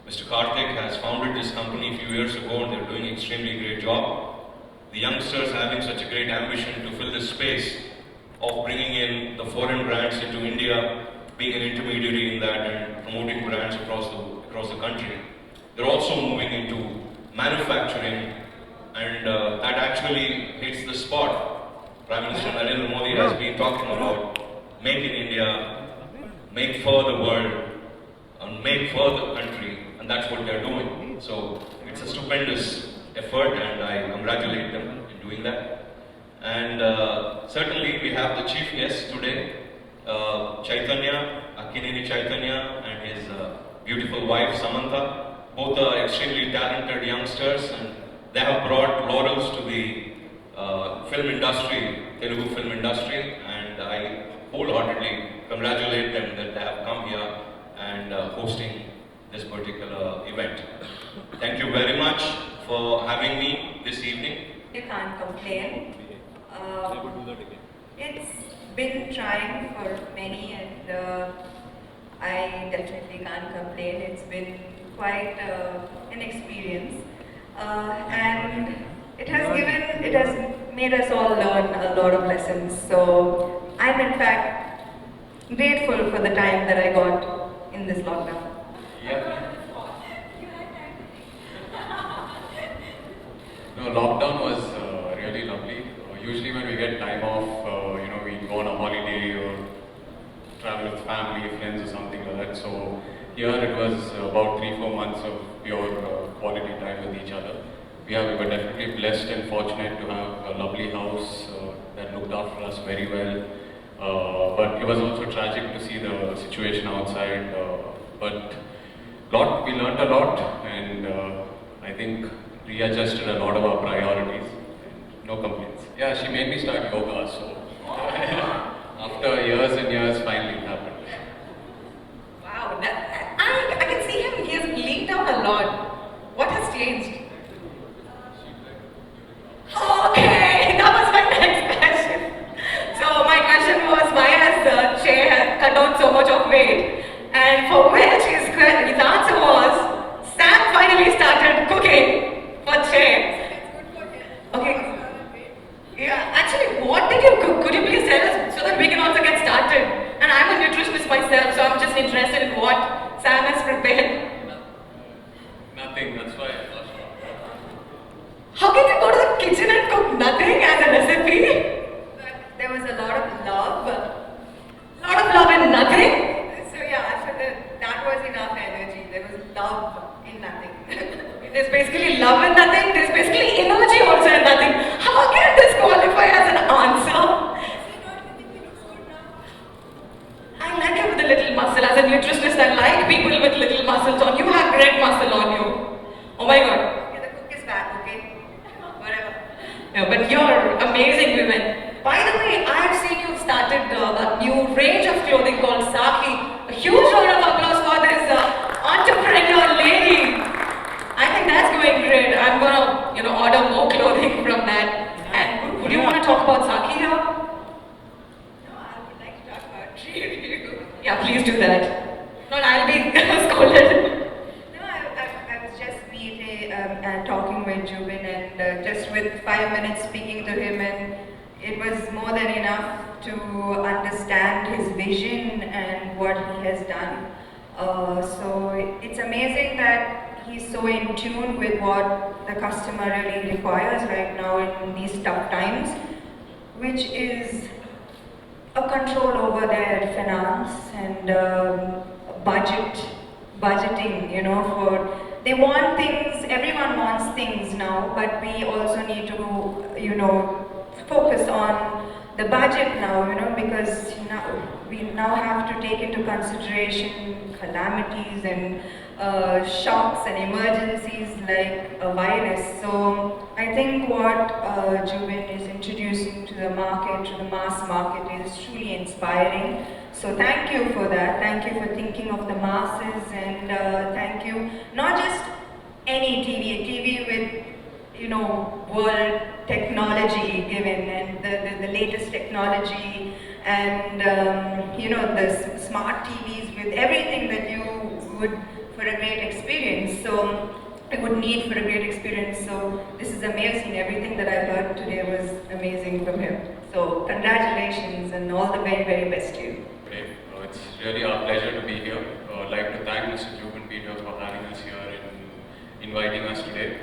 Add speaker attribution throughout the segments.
Speaker 1: Mr. Karthik has founded this company a few years ago and they're doing an extremely great job. The youngsters having such a great ambition to fill this space of bringing in the foreign brands into India, being an intermediary in that and promoting brands across the country. They're also moving into manufacturing and that actually hits the spot. Prime Minister Narendra Modi has been talking about make in India, make for the world, and make for the country, and that's what they're doing. So it's a stupendous effort and I congratulate them in doing that. And certainly we have the chief guest today, Chaitanya, Akkineni Chaitanya and his beautiful wife Samantha. Both are extremely talented youngsters and they have brought laurels to the film industry, Telugu film industry, and I wholeheartedly congratulate them that they have come here and hosting this particular event. Thank you very much for having me this evening.
Speaker 2: You can't complain. It's been trying for many and I definitely can't complain. It's been quite an experience and it has made us all learn a lot of lessons. So I'm in fact grateful for the time that I got in this lockdown.
Speaker 3: Yeah. No, lockdown was really lovely. Usually when we get time off, we go on a holiday or travel with family, friends or something like that. So here it was about 3-4 months of pure quality time with each other. We were definitely blessed and fortunate to have a lovely house that looked after us very well. But it was also tragic to see the situation outside. But we learned a lot and I think readjusted a lot of our priorities. No complaints. Yeah, she made me start yoga, so after years and years, finally it happened.
Speaker 2: Wow, I can see him, he has leaned down a lot. What has changed? Okay, that was my next question. So my question was, why has Che cut down so much of weight? And for which his answer was, Sam finally started cooking for Che. Okay. Yeah, actually, what did you cook? Could you please tell us so that we can also get started? And I'm a nutritionist myself, so I'm just interested in what Sam has prepared.
Speaker 3: Nothing, that's why I lost.
Speaker 2: How can you go to the kitchen and cook nothing as a recipe? There was a lot of love. A lot of love in nothing? So yeah, so that was enough energy. There was love in nothing. There's basically love in nothing. There's basically energy also in nothing. How can this qualify as an answer? I like it with a little muscle. As a nutritionist, I like people with little muscles on. You have great muscle on you. Oh my god. Yeah, the cook is back, okay? Whatever. Yeah, but you're amazing women. By the way, I've seen you've started a new range of clothing called Saki. A huge round of applause for this entrepreneur lady. I think that's going great. I'm gonna, order more clothing from that. And would you want to talk about Saki here? No, I would like to talk about Treeview. Yeah, please do that. No, I'll be scolded. No, I was just meeting and talking with Jubin and just with 5 minutes speaking to him, and it was more than enough to understand his vision and what he has done. So it's amazing that he's so in tune with what the customer really requires right now in these tough times, which is a control over their finance and budgeting, they want things, everyone wants things now, but we also need to, focus on the budget now, because we now have to take into consideration calamities and shocks and emergencies like a virus. So I think what Jubin is introducing to the market, to the mass market, is truly inspiring. So thank you for that. Thank you for thinking of the masses, and thank you, not just any TV with world technology given and the latest technology and the smart TVs with everything that you would for a great experience. So a good need for a great experience. So this is amazing. Everything that I heard today was amazing from him. So congratulations and all the very, very best to you.
Speaker 3: Great. It's really our pleasure to be here. I'd like to thank Mr. Juban Peter for having us here and inviting us today.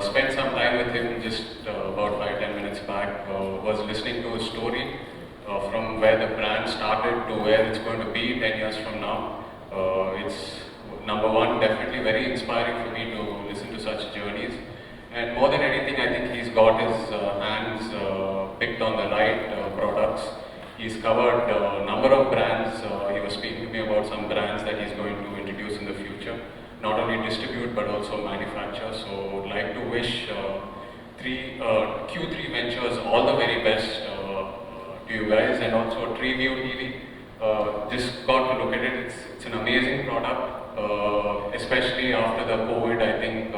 Speaker 3: Spent some time with him just about 5-10 minutes back. Was listening to his story from where the brand started to where it's going to be 10 years from now. It's number one, definitely very inspiring for me to listen to such journeys. And more than anything, I think he's got his hands picked on the right products. He's covered a number of brands. He was speaking to me about some brands that he's going to introduce in the future. Not only distribute but also manufacture. So I'd like to wish Q3 Ventures all the very best to you guys, and also Treeview TV. Just got to look at it. It's an amazing product, especially after the COVID. I think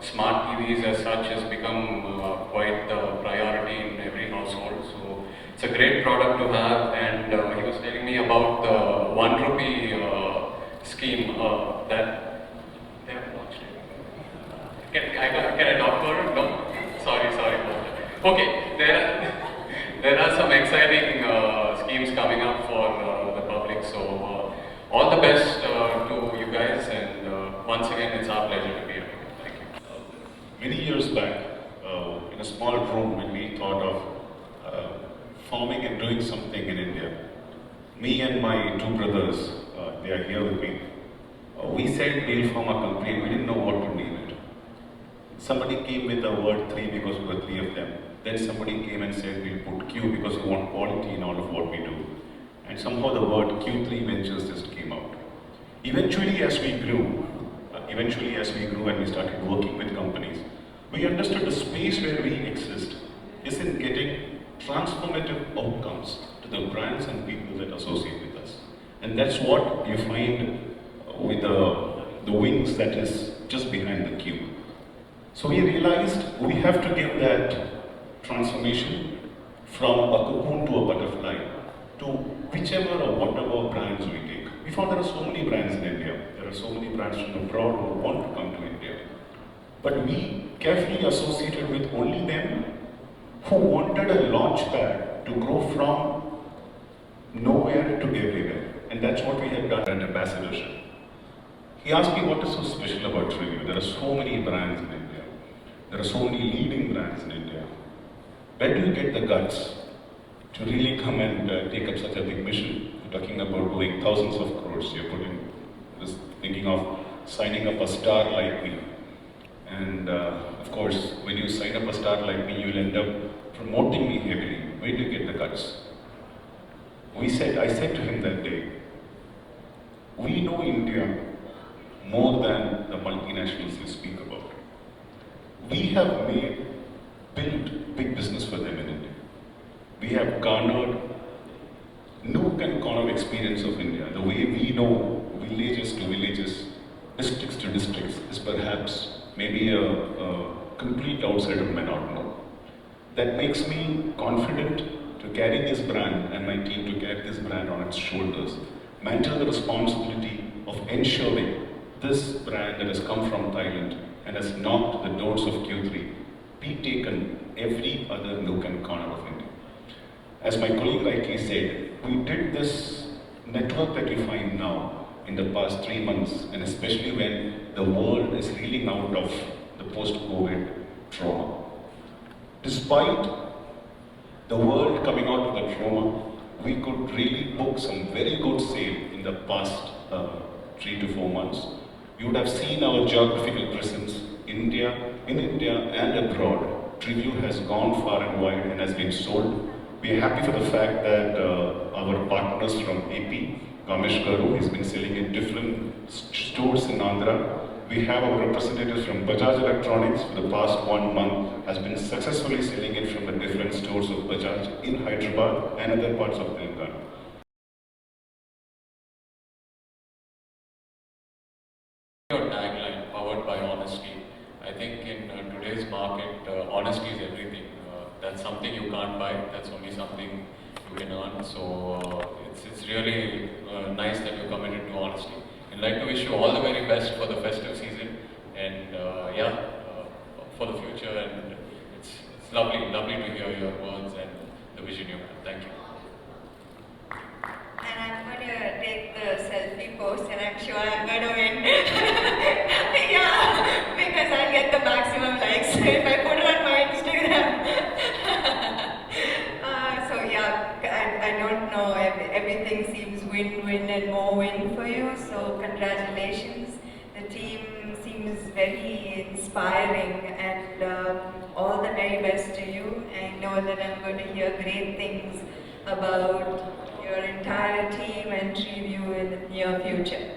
Speaker 3: smart TVs as such has become quite the priority in every household. So it's a great product to have. And he was telling me about the 1 rupee scheme that. Can I talk about it? No? Sorry. Okay, there are some exciting schemes coming up for the public. So all the best to you guys, and once again, it's our pleasure to be here. Thank you.
Speaker 4: Many years back, in a small room, when we thought of forming and doing something in India, me and my two brothers, they are here with me, we said we'll form a company. We didn't know what to name it. Somebody came with the word 3 because we were 3 of them. Then somebody came and said we'll put Q because we want quality in all of what we do. And somehow the word Q3 Ventures just came out. Eventually as we grew and we started working with companies, we understood the space where we exist is in getting transformative outcomes to the brands and people that associate with us. And that's what you find with the wings that is just behind the Q. So we realized we have to give that transformation from a cocoon to a butterfly to whichever or whatever brands we take. We found there are so many brands in India. There are so many brands from abroad who want to come to India. But we carefully associated with only them who wanted a launch pad to grow from nowhere to everywhere. And that's what we have done at Ambassadorship. He asked me what is so special about Treeview. There are so many brands in India. There are so many leading brands in India. Where do you get the guts to really come and take up such a big mission? You're talking about doing thousands of crores. You're just thinking of signing up a star like me. And of course, when you sign up a star like me, you'll end up promoting me heavily. Where do you get the guts? I said to him that day, we know India more than the multinationals you speak about. We have built big business for them in India. We have garnered nook and corner experience of India. The way we know villages to villages, districts to districts is perhaps maybe a complete outsider may not know. That makes me confident to carry this brand and my team to carry this brand on its shoulders, mantle the responsibility of ensuring this brand that has come from Thailand and has knocked the doors of Q3 be taken every other nook and corner of India. As my colleague rightly said, we did this network that you find now in the past 3 months, and especially when the world is reeling out of the post-COVID trauma. Despite the world coming out of the trauma, we could really book some very good sale in the past 3 to 4 months. You would have seen our geographical presence in India and abroad. Treeview has gone far and wide and has been sold. We are happy for the fact that our partners from AP, Kamesh Garu, has been selling in different stores in Andhra. We have our representatives from Bajaj Electronics for the past 1 month has been successfully selling it from the different stores of Bajaj in Hyderabad and other parts of Telangana.
Speaker 3: Your tagline, powered by honesty. I think in today's market, honesty is everything. That's something you can't buy. That's only something you can earn. So it's really nice that you're committed to honesty. I'd like to wish you all the very best for the festive season. it's lovely to hear your words and the vision you have. Thank you.
Speaker 5: And I'm going to take the selfie pose and I'm sure I'm going to win. Yeah, because I'll get the maximum likes if I put it on my Instagram. So yeah, I don't know, everything seems win-win and more win for you, so congratulations. The team seems very inspiring and all the very best to you. I know that I'm going to hear great things about your entire team and Treeview in the near future.